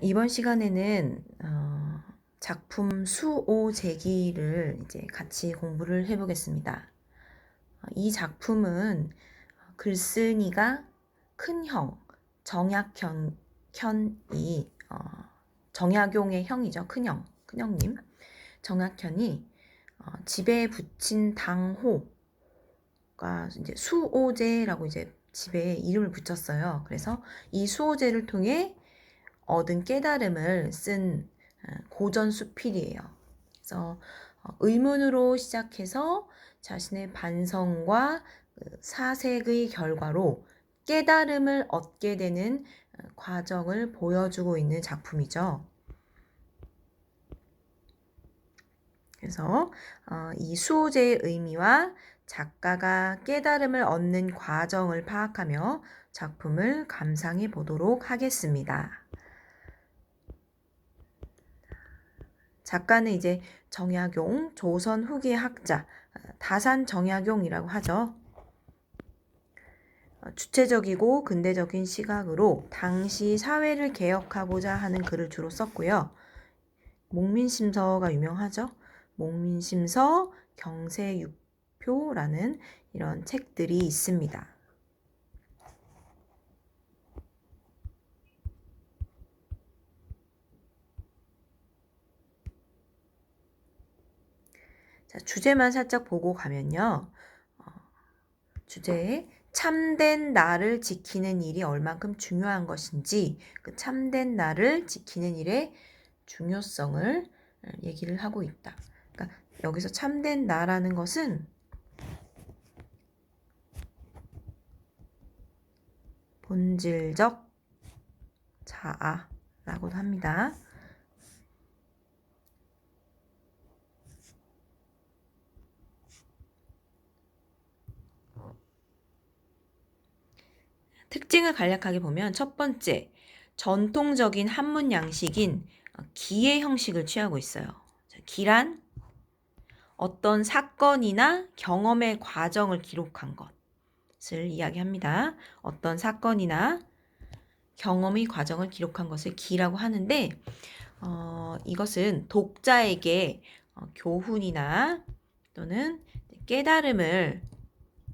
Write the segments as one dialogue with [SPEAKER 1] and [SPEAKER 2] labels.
[SPEAKER 1] 이번 시간에는 작품 수오제기를 이제 같이 공부를 해보겠습니다. 이 작품은 글쓴이가 큰형, 정약현이 정약용의 형이죠. 큰형님. 정약현이 집에 붙인 당호가 이제 수오제라고 이제 집에 이름을 붙였어요. 그래서 이 수오제를 통해 얻은 깨달음을 쓴 고전 수필이에요. 그래서 의문으로 시작해서 자신의 반성과 사색의 결과로 깨달음을 얻게 되는 과정을 보여주고 있는 작품이죠. 그래서 이 수호제의 의미와 작가가 깨달음을 얻는 과정을 파악하며 작품을 감상해 보도록 하겠습니다. 작가는 이제 정약용, 조선 후기 학자, 다산 정약용이라고 하죠. 주체적이고 근대적인 시각으로 당시 사회를 개혁하고자 하는 글을 주로 썼고요. 목민심서가 유명하죠. 목민심서, 경세육표라는 이런 책들이 있습니다. 자, 주제만 살짝 보고 가면요. 주제에 참된 나를 지키는 일이 얼만큼 중요한 것인지 그 참된 나를 지키는 일의 중요성을 얘기를 하고 있다. 그러니까 여기서 참된 나라는 것은 본질적 자아라고도 합니다. 특징을 간략하게 보면 첫 번째, 전통적인 한문 양식인 기의 형식을 취하고 있어요. 기란 어떤 사건이나 경험의 과정을 기록한 것을 이야기합니다. 어떤 사건이나 경험의 과정을 기록한 것을 기라고 하는데 이것은 독자에게 교훈이나 또는 깨달음을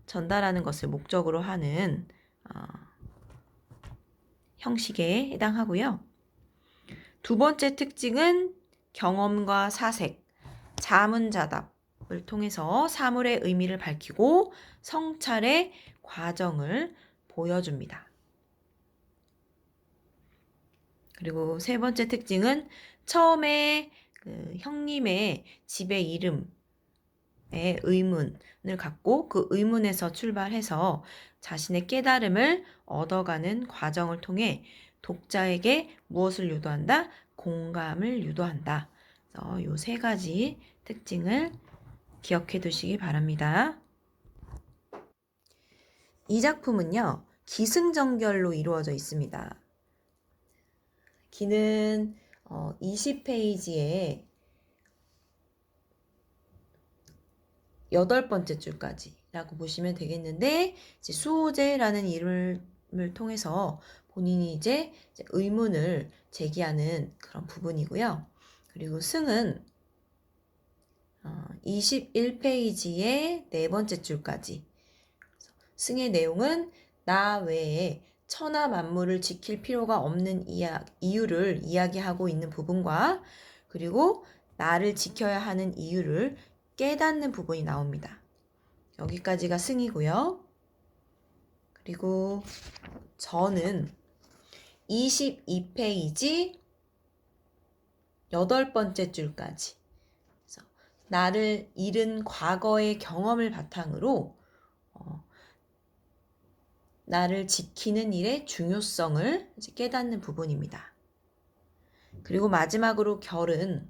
[SPEAKER 1] 전달하는 것을 목적으로 하는 형식에 해당하고요. 두 번째 특징은 경험과 사색, 자문자답을 통해서 사물의 의미를 밝히고 성찰의 과정을 보여줍니다. 그리고 세 번째 특징은 처음에 그 형님의 집의 이름에 의문을 갖고 그 의문에서 출발해서 자신의 깨달음을 얻어가는 과정을 통해 독자에게 무엇을 유도한다? 공감을 유도한다. 이 세 가지 특징을 기억해 두시기 바랍니다. 이 작품은요, 기승전결로 이루어져 있습니다. 기는 20페이지에 8번째 줄까지라고 보시면 되겠는데, 이제 수호제라는 이름을 통해서 본인이 이제 의문을 제기하는 그런 부분이고요. 그리고 승은 21페이지의 4번째 줄까지. 승의 내용은 나 외에 천하 만물을 지킬 필요가 없는 이유를 이야기하고 있는 부분과 그리고 나를 지켜야 하는 이유를 깨닫는 부분이 나옵니다. 여기까지가 승이고요. 그리고 저는 22페이지 8번째 줄까지 나를 잃은 과거의 경험을 바탕으로 나를 지키는 일의 중요성을 깨닫는 부분입니다. 그리고 마지막으로 결은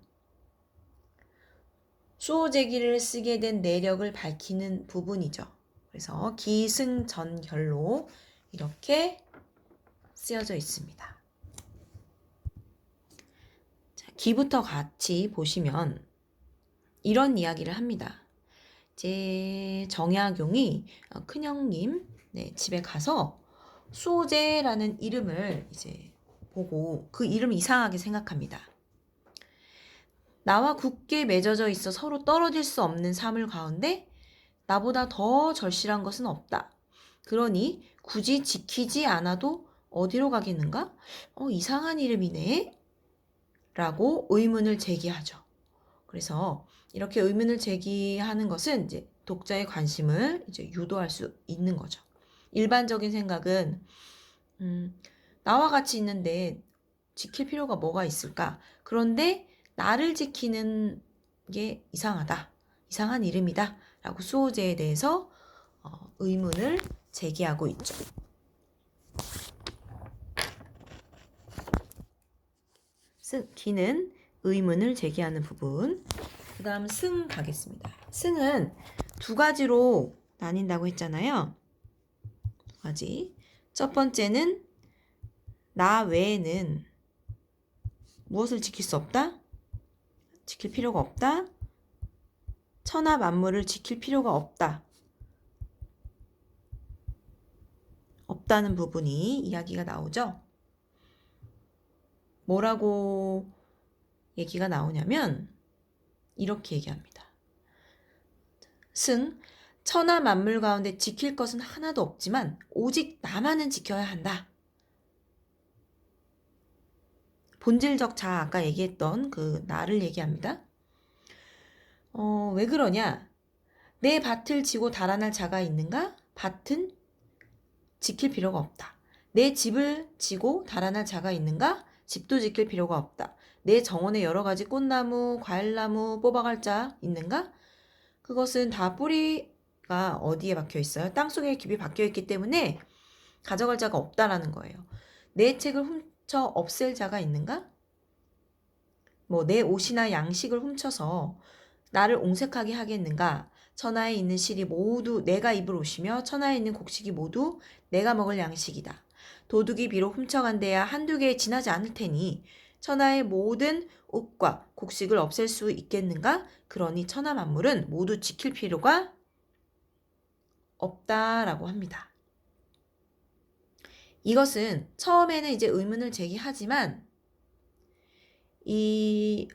[SPEAKER 1] 수호제기를 쓰게 된 내력을 밝히는 부분이죠. 그래서 기승전결로 이렇게 쓰여져 있습니다. 자, 기부터 같이 보시면 이런 이야기를 합니다. 이제 정약용이 큰형님 집에 가서 수호제라는 이름을 이제 보고 그 이름 이상하게 생각합니다. 나와 굳게 맺어져 있어 서로 떨어질 수 없는 사물 가운데 나보다 더 절실한 것은 없다. 그러니 굳이 지키지 않아도 어디로 가겠는가? 이상한 이름이네? 라고 의문을 제기하죠. 그래서 이렇게 의문을 제기하는 것은 이제 독자의 관심을 이제 유도할 수 있는 거죠. 일반적인 생각은 나와 같이 있는데 지킬 필요가 뭐가 있을까? 그런데 나를 지키는 게 이상하다. 이상한 이름이다. 라고 수호제에 대해서 의문을 제기하고 있죠. 기는 의문을 제기하는 부분. 그 다음 승 가겠습니다. 승은 두 가지로 나뉜다고 했잖아요. 두 가지. 첫 번째는 나 외에는 무엇을 지킬 수 없다? 지킬 필요가 없다. 천하 만물을 지킬 필요가 없다. 없다는 부분이 이야기가 나오죠. 뭐라고 얘기가 나오냐면 이렇게 얘기합니다. 승, 천하 만물 가운데 지킬 것은 하나도 없지만 오직 나만은 지켜야 한다. 본질적 자, 아까 얘기했던 그 나를 얘기합니다. 왜 그러냐? 내 밭을 지고 달아날 자가 있는가? 밭은 지킬 필요가 없다. 내 집을 지고 달아날 자가 있는가? 집도 지킬 필요가 없다. 내 정원에 여러 가지 꽃나무, 과일나무 뽑아갈 자 있는가? 그것은 다 뿌리가 어디에 박혀 있어요? 땅속에 깊이 박혀 있기 때문에 가져갈 자가 없다라는 거예요. 내 책을 훔쳐 없앨 자가 있는가? 내 옷이나 양식을 훔쳐서 나를 옹색하게 하겠는가? 천하에 있는 실이 모두 내가 입을 옷이며 천하에 있는 곡식이 모두 내가 먹을 양식이다. 도둑이 비록 훔쳐간 데야 한두 개에 지나지 않을 테니 천하의 모든 옷과 곡식을 없앨 수 있겠는가? 그러니 천하 만물은 모두 지킬 필요가 없다라고 합니다. 이것은 처음에는 이제 의문을 제기하지만 이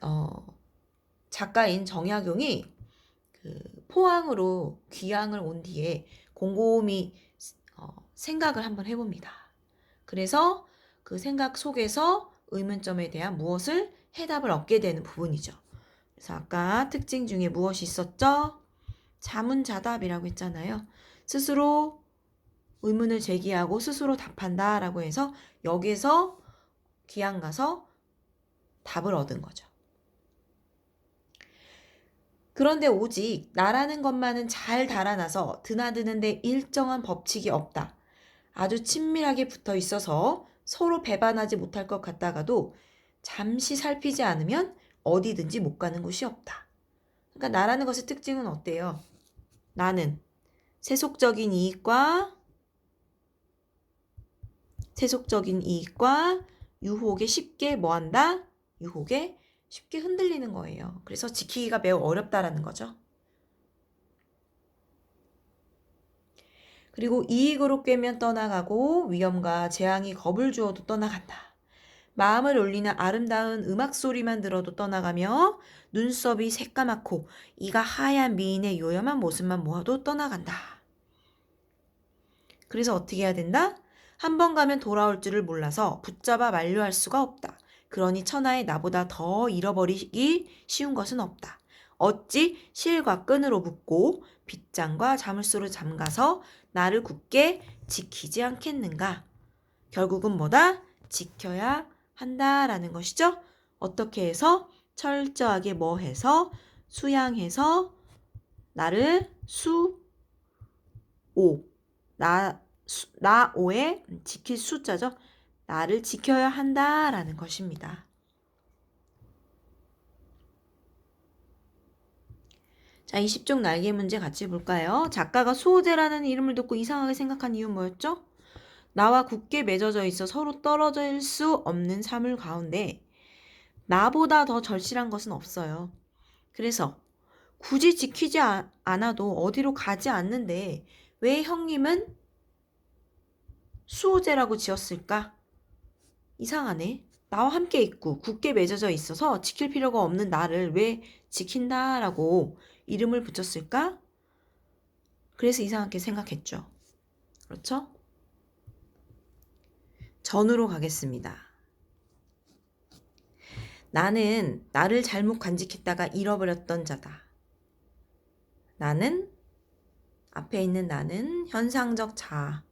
[SPEAKER 1] 작가인 정약용이 그 포항으로 귀향을 온 뒤에 곰곰이 생각을 한번 해봅니다. 그래서 그 생각 속에서 의문점에 대한 무엇을 해답을 얻게 되는 부분이죠. 그래서 아까 특징 중에 무엇이 있었죠? 자문자답이라고 했잖아요. 스스로 의문을 제기하고 스스로 답한다 라고 해서 여기서 귀향 가서 답을 얻은 거죠. 그런데 오직 나라는 것만은 잘 달아나서 드나드는데 일정한 법칙이 없다. 아주 친밀하게 붙어 있어서 서로 배반하지 못할 것 같다가도 잠시 살피지 않으면 어디든지 못 가는 곳이 없다. 그러니까 나라는 것의 특징은 어때요? 나는 세속적인 이익과 유혹에 쉽게 뭐한다? 유혹에 쉽게 흔들리는 거예요. 그래서 지키기가 매우 어렵다라는 거죠. 그리고 이익으로 꿰면 떠나가고 위험과 재앙이 겁을 주어도 떠나간다. 마음을 울리는 아름다운 음악 소리만 들어도 떠나가며 눈썹이 새까맣고 이가 하얀 미인의 요염한 모습만 모아도 떠나간다. 그래서 어떻게 해야 된다? 한 번 가면 돌아올 줄을 몰라서 붙잡아 만류할 수가 없다. 그러니 천하에 나보다 더 잃어버리기 쉬운 것은 없다. 어찌 실과 끈으로 묶고 빗장과 자물쇠로 잠가서 나를 굳게 지키지 않겠는가? 결국은 뭐다? 지켜야 한다라는 것이죠. 어떻게 해서? 철저하게 뭐 해서? 수양해서 나를 나오에 지킬 숫자죠. 나를 지켜야 한다라는 것입니다. 자, 20쪽 날개 문제 같이 볼까요? 작가가 수호제라는 이름을 듣고 이상하게 생각한 이유는 뭐였죠? 나와 굳게 맺어져 있어 서로 떨어질 수 없는 사물 가운데 나보다 더 절실한 것은 없어요. 그래서 굳이 지키지 않아도 어디로 가지 않는데 왜 형님은 수호제라고 지었을까? 이상하네. 나와 함께 있고 굳게 맺어져 있어서 지킬 필요가 없는 나를 왜 지킨다라고 이름을 붙였을까? 그래서 이상하게 생각했죠. 그렇죠? 전으로 가겠습니다. 나는 나를 잘못 간직했다가 잃어버렸던 자다. 나는, 앞에 있는 나는 현상적 자아,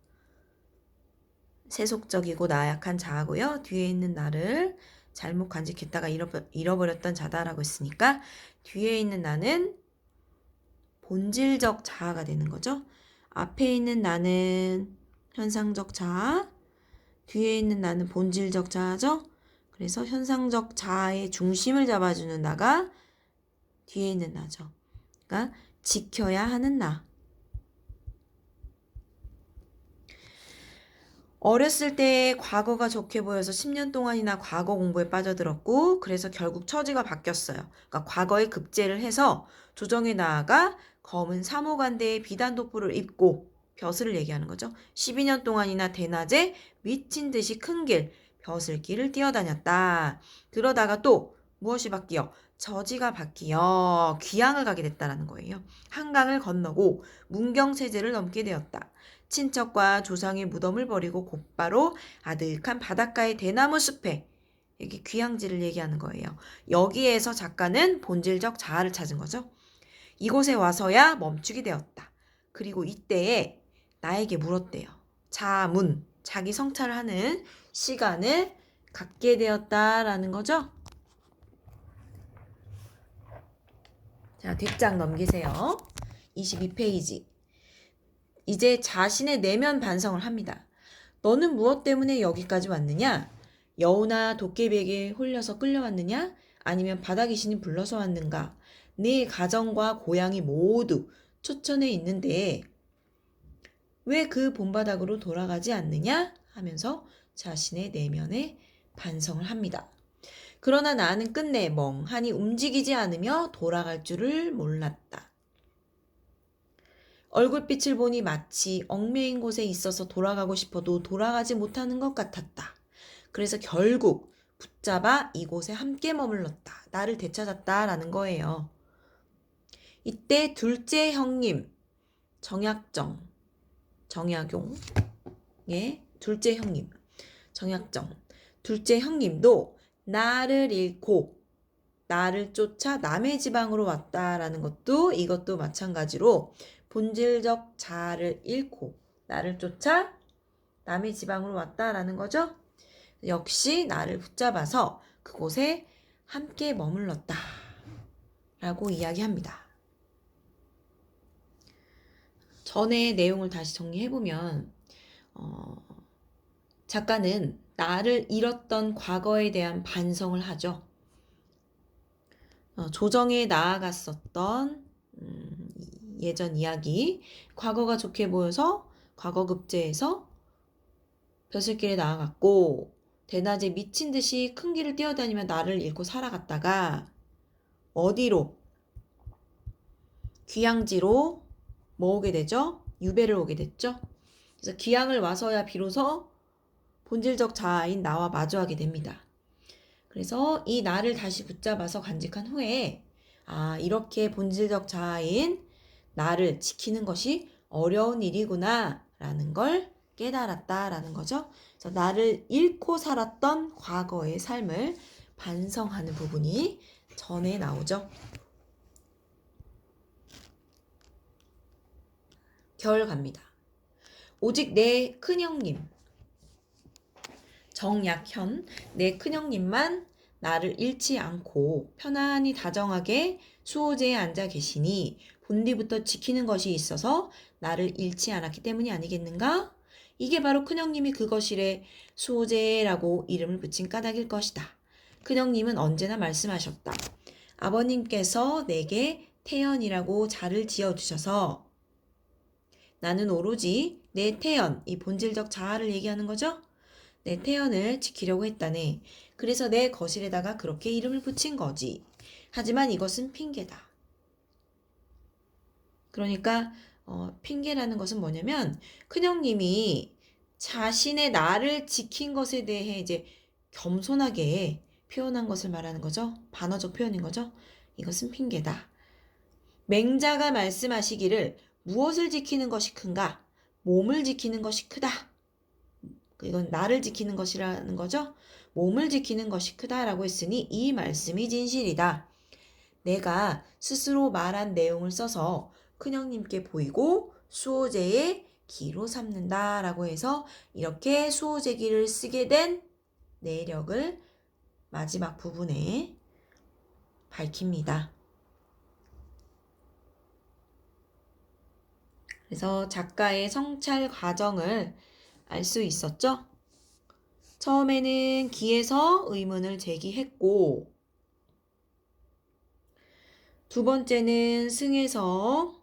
[SPEAKER 1] 세속적이고 나약한 자아고요. 뒤에 있는 나를 잘못 간직했다가 잃어버렸던 자다라고 했으니까 뒤에 있는 나는 본질적 자아가 되는 거죠. 앞에 있는 나는 현상적 자아, 뒤에 있는 나는 본질적 자아죠. 그래서 현상적 자아의 중심을 잡아주는 나가 뒤에 있는 나죠. 그러니까 지켜야 하는 나. 어렸을 때 과거가 좋게 보여서 10년 동안이나 과거 공부에 빠져들었고 그래서 결국 처지가 바뀌었어요. 그러니까 과거에 급제를 해서 조정에 나아가 검은 사모관대의 비단도포를 입고 벼슬을 얘기하는 거죠. 12년 동안이나 대낮에 미친 듯이 큰 길, 벼슬길을 뛰어다녔다. 그러다가 또 무엇이 바뀌어? 처지가 바뀌어 귀양을 가게 됐다라는 거예요. 한강을 건너고 문경세제를 넘게 되었다. 친척과 조상의 무덤을 버리고 곧바로 아득한 바닷가의 대나무 숲에 이게 귀향지를 얘기하는 거예요. 여기에서 작가는 본질적 자아를 찾은 거죠. 이곳에 와서야 멈추게 되었다. 그리고 이때에 나에게 물었대요. 자문, 자기 성찰을 하는 시간을 갖게 되었다라는 거죠. 자, 뒷장 넘기세요. 22페이지. 이제 자신의 내면 반성을 합니다. 너는 무엇 때문에 여기까지 왔느냐? 여우나 도깨비에게 홀려서 끌려왔느냐? 아니면 바다 귀신이 불러서 왔는가? 네 가정과 고향이 모두 초천에 있는데 왜 그 본바닥으로 돌아가지 않느냐? 하면서 자신의 내면에 반성을 합니다. 그러나 나는 끝내 멍하니 움직이지 않으며 돌아갈 줄을 몰랐다. 얼굴빛을 보니 마치 얽매인 곳에 있어서 돌아가고 싶어도 돌아가지 못하는 것 같았다. 그래서 결국 붙잡아 이곳에 함께 머물렀다. 나를 되찾았다라는 거예요. 이때 둘째 형님, 정약용의 둘째 형님, 정약정, 둘째 형님도 나를 잃고 나를 쫓아 남의 지방으로 왔다라는 것도 이것도 마찬가지로 본질적 자아를 잃고 나를 쫓아 남의 지방으로 왔다라는 거죠. 역시 나를 붙잡아서 그곳에 함께 머물렀다 라고 이야기합니다. 전의 내용을 다시 정리해보면 작가는 나를 잃었던 과거에 대한 반성을 하죠. 조정에 나아갔었던 예전 이야기, 과거가 좋게 보여서 과거 급제에서 벼슬길에 나아갔고 대낮에 미친 듯이 큰 길을 뛰어다니며 나를 잃고 살아갔다가 어디로? 귀향지로 뭐 오게 되죠? 유배를 오게 됐죠. 그래서 귀향을 와서야 비로소 본질적 자아인 나와 마주하게 됩니다. 그래서 이 나를 다시 붙잡아서 간직한 후에 이렇게 본질적 자아인 나를 지키는 것이 어려운 일이구나 라는 걸 깨달았다라는 거죠. 그래서 나를 잃고 살았던 과거의 삶을 반성하는 부분이 전에 나오죠. 결 갑니다. 오직 내 큰형님, 정약현, 내 큰형님만 나를 잃지 않고 편안히 다정하게 수호제에 앉아 계시니 본디부터 지키는 것이 있어서 나를 잃지 않았기 때문이 아니겠는가? 이게 바로 큰형님이 그것이래 수호제라고 이름을 붙인 까닭일 것이다. 큰형님은 언제나 말씀하셨다. 아버님께서 내게 태연이라고 자를 지어주셔서 나는 오로지 내 태연, 이 본질적 자아를 얘기하는 거죠? 내 태연을 지키려고 했다네. 그래서 내 거실에다가 그렇게 이름을 붙인 거지. 하지만 이것은 핑계다. 그러니까 핑계라는 것은 뭐냐면 큰형님이 자신의 나를 지킨 것에 대해 이제 겸손하게 표현한 것을 말하는 거죠. 반어적 표현인 거죠. 이것은 핑계다. 맹자가 말씀하시기를 무엇을 지키는 것이 큰가? 몸을 지키는 것이 크다. 이건 나를 지키는 것이라는 거죠. 몸을 지키는 것이 크다라고 했으니 이 말씀이 진실이다. 내가 스스로 말한 내용을 써서 큰형님께 보이고 수호제의 기로 삼는다라고 해서 이렇게 수호제기를 쓰게 된 내력을 마지막 부분에 밝힙니다. 그래서 작가의 성찰 과정을 알 수 있었죠? 처음에는 기에서 의문을 제기했고, 두 번째는 승에서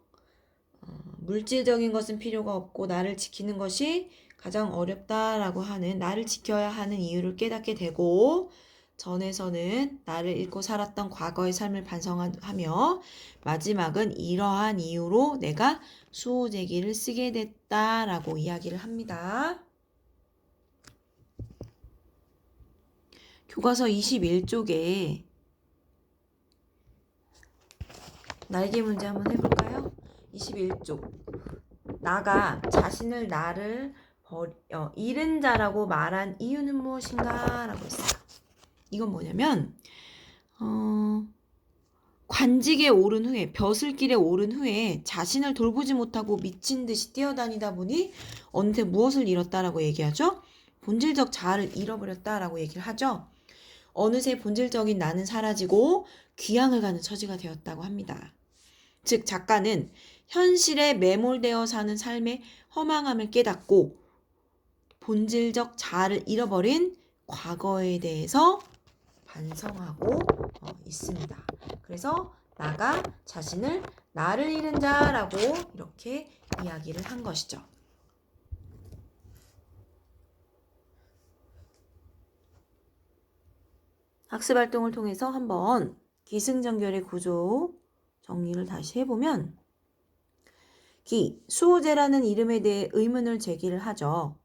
[SPEAKER 1] 물질적인 것은 필요가 없고 나를 지키는 것이 가장 어렵다라고 하는, 나를 지켜야 하는 이유를 깨닫게 되고, 전에서는 나를 잃고 살았던 과거의 삶을 반성하며 마지막은 이러한 이유로 내가 수호제기를 쓰게 됐다라고 이야기를 합니다. 교과서 21쪽에 날개 문제 한번 해볼까요? 21쪽. 나가 자신을 나를 잃은 자라고 말한 이유는 무엇인가? 라고 했어요. 이건 뭐냐면 관직에 오른 후에, 벼슬길에 오른 후에 자신을 돌보지 못하고 미친 듯이 뛰어다니다 보니 어느새 무엇을 잃었다라고 얘기하죠? 본질적 자아를 잃어버렸다라고 얘기를 하죠. 어느새 본질적인 나는 사라지고 귀향을 가는 처지가 되었다고 합니다. 즉 작가는 현실에 매몰되어 사는 삶의 허망함을 깨닫고 본질적 자아를 잃어버린 과거에 대해서 반성하고 있습니다. 그래서 나가 자신을 나를 잃은 자라고 이렇게 이야기를 한 것이죠. 학습활동을 통해서 한번 기승전결의 구조 정리를 다시 해보면 기, 수호제라는 이름에 대해 의문을 제기를 하죠.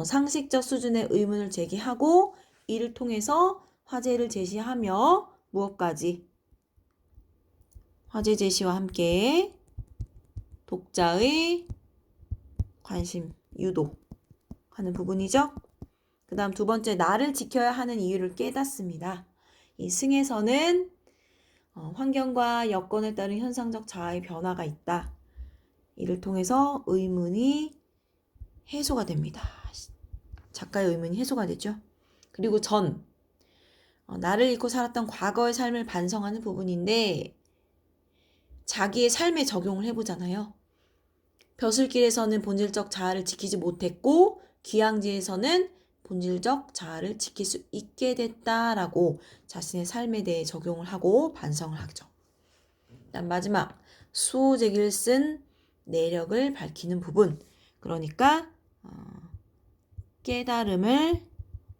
[SPEAKER 1] 상식적 수준의 의문을 제기하고 이를 통해서 화제를 제시하며 무엇까지? 화제 제시와 함께 독자의 관심, 유도하는 부분이죠. 그 다음 두 번째, 나를 지켜야 하는 이유를 깨닫습니다. 이 승에서는 환경과 여건에 따른 현상적 자아의 변화가 있다. 이를 통해서 의문이 해소가 됩니다. 작가의 의문이 해소가 되죠. 그리고 나를 잃고 살았던 과거의 삶을 반성하는 부분인데 자기의 삶에 적용을 해보잖아요. 벼슬길에서는 본질적 자아를 지키지 못했고 귀향지에서는 본질적 자아를 지킬 수 있게 됐다라고 자신의 삶에 대해 적용을 하고 반성을 하죠. 그다음 마지막 수호제기를 쓴 내력을 밝히는 부분, 그러니까 깨달음을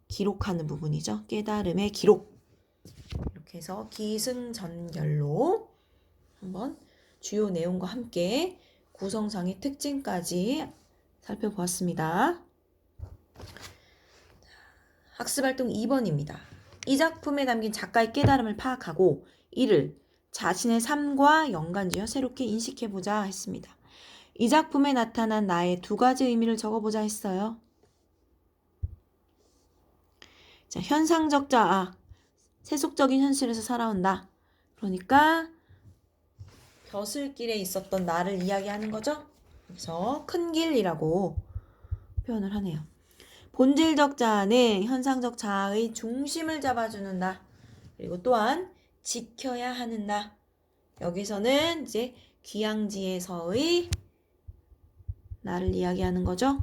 [SPEAKER 1] 기록하는 부분이죠. 깨달음의 기록. 이렇게 해서 기승전결로 한번 주요 내용과 함께 구성상의 특징까지 살펴보았습니다. 학습활동 2번입니다. 이 작품에 담긴 작가의 깨달음을 파악하고 이를 자신의 삶과 연관지어 새롭게 인식해보자 했습니다. 이 작품에 나타난 나의 두 가지 의미를 적어보자 했어요. 자, 현상적 자아, 세속적인 현실에서 살아온다. 그러니까 벼슬길에 있었던 나를 이야기하는 거죠. 그래서 큰 길이라고 표현을 하네요. 본질적 자아는 현상적 자아의 중심을 잡아주는 나. 그리고 또한 지켜야 하는 나. 여기서는 이제 귀향지에서의 나를 이야기하는 거죠.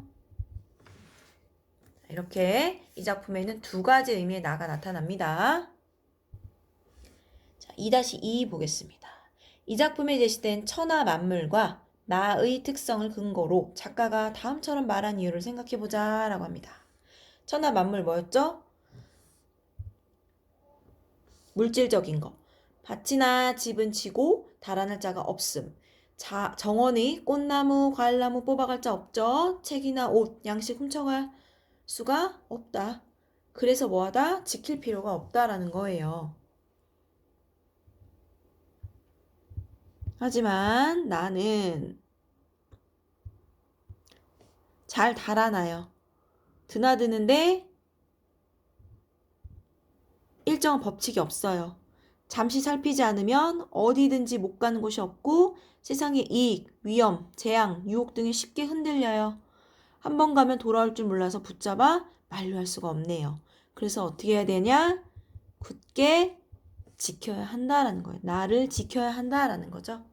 [SPEAKER 1] 이렇게 이 작품에는 두 가지 의미의 나가 나타납니다. 자, 2-2 보겠습니다. 이 작품에 제시된 천하 만물과 나의 특성을 근거로 작가가 다음처럼 말한 이유를 생각해보자 라고 합니다. 천하 만물 뭐였죠? 물질적인 거. 밭이나 집은 치고 달아날 자가 없음. 정원의 꽃나무, 과일나무 뽑아갈 자 없죠? 책이나 옷, 양식 훔쳐갈 수가 없다. 그래서 뭐하다? 지킬 필요가 없다라는 거예요. 하지만 나는 잘 달아나요. 드나드는데 일정한 법칙이 없어요. 잠시 살피지 않으면 어디든지 못 가는 곳이 없고 세상의 이익, 위험, 재앙, 유혹 등에 쉽게 흔들려요. 한 번 가면 돌아올 줄 몰라서 붙잡아 만류할 수가 없네요. 그래서 어떻게 해야 되냐? 굳게 지켜야 한다라는 거예요. 나를 지켜야 한다라는 거죠.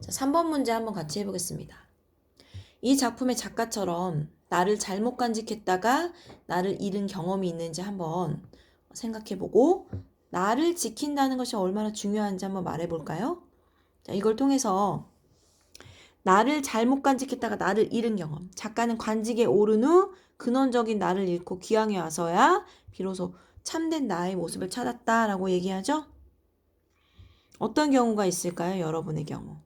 [SPEAKER 1] 자, 3번 문제 한번 같이 해보겠습니다. 이 작품의 작가처럼 나를 잘못 간직했다가 나를 잃은 경험이 있는지 한번 생각해보고 나를 지킨다는 것이 얼마나 중요한지 한번 말해볼까요? 자, 이걸 통해서 나를 잘못 간직했다가 나를 잃은 경험. 작가는 관직에 오른 후 근원적인 나를 잃고 귀향에 와서야 비로소 참된 나의 모습을 찾았다라고 얘기하죠? 어떤 경우가 있을까요? 여러분의 경우.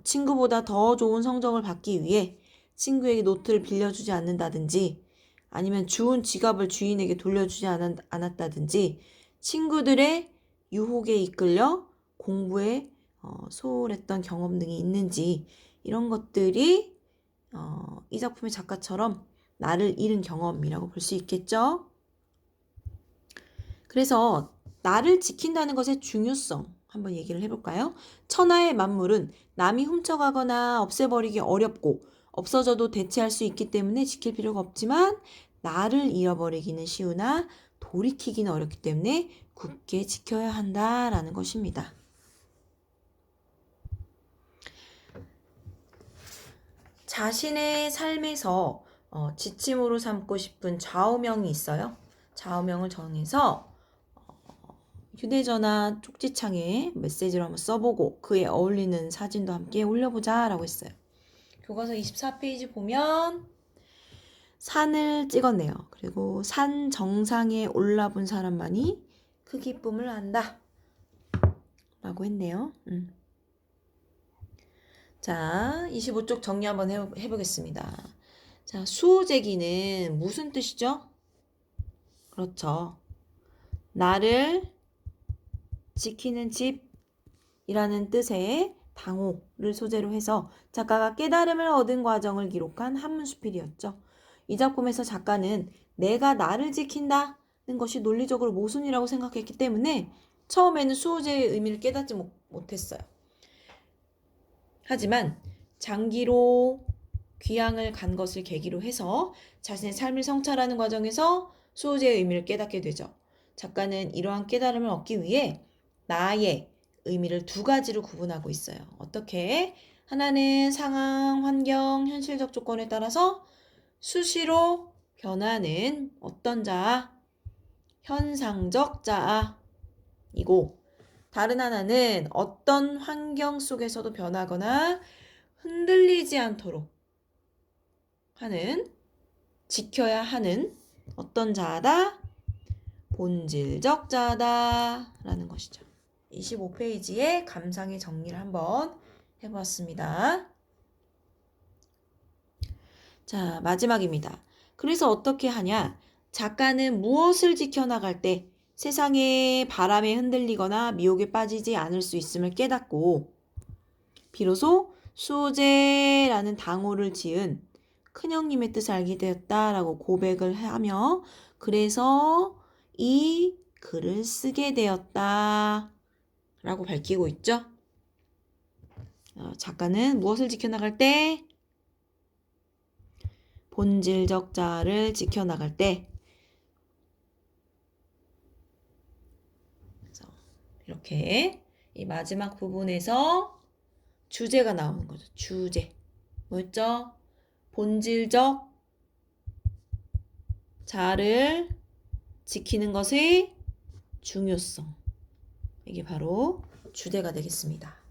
[SPEAKER 1] 친구보다 더 좋은 성적을 받기 위해 친구에게 노트를 빌려주지 않는다든지 아니면 주운 지갑을 주인에게 돌려주지 않았다든지 친구들의 유혹에 이끌려 공부에 소홀했던 경험 등이 있는지 이런 것들이 이 작품의 작가처럼 나를 잃은 경험이라고 볼 수 있겠죠. 그래서 나를 지킨다는 것의 중요성 한번 얘기를 해볼까요? 천하의 만물은 남이 훔쳐가거나 없애버리기 어렵고 없어져도 대체할 수 있기 때문에 지킬 필요가 없지만 나를 잃어버리기는 쉬우나 돌이키기는 어렵기 때문에 굳게 지켜야 한다라는 것입니다. 자신의 삶에서 지침으로 삼고 싶은 좌우명이 있어요. 좌우명을 정해서 휴대전화 쪽지창에 메시지를 한번 써보고 그에 어울리는 사진도 함께 올려보자 라고 했어요. 교과서 24페이지 보면 산을 찍었네요. 그리고 산 정상에 올라본 사람만이 그 기쁨을 안다 라고 했네요. 자, 25쪽 정리 한번 해보겠습니다. 자, 수호제기는 무슨 뜻이죠? 그렇죠. 나를 지키는 집이라는 뜻의 당호를 소재로 해서 작가가 깨달음을 얻은 과정을 기록한 한문수필이었죠. 이 작품에서 작가는 내가 나를 지킨다는 것이 논리적으로 모순이라고 생각했기 때문에 처음에는 수호제의 의미를 깨닫지 못했어요. 하지만 장기로 귀향을 간 것을 계기로 해서 자신의 삶을 성찰하는 과정에서 수호제의 의미를 깨닫게 되죠. 작가는 이러한 깨달음을 얻기 위해 나의 의미를 두 가지로 구분하고 있어요. 어떻게? 하나는 상황, 환경, 현실적 조건에 따라서 수시로 변하는 어떤 자아, 현상적 자아이고 다른 하나는 어떤 환경 속에서도 변하거나 흔들리지 않도록 하는 지켜야 하는 어떤 자아다? 본질적 자아다 라는 것이죠. 25페이지에 감상의 정리를 한번 해보았습니다. 자, 마지막입니다. 그래서 어떻게 하냐? 작가는 무엇을 지켜나갈 때 세상의 바람에 흔들리거나 미혹에 빠지지 않을 수 있음을 깨닫고 비로소 수호제라는 당호를 지은 큰형님의 뜻을 알게 되었다라고 고백을 하며 그래서 이 글을 쓰게 되었다 라고 밝히고 있죠. 작가는 무엇을 지켜나갈 때? 본질적 자아를 지켜나갈 때 이렇게 이 마지막 부분에서 주제가 나오는 거죠. 주제. 뭐였죠? 본질적 자아를 지키는 것의 중요성. 이게 바로 주제가 되겠습니다.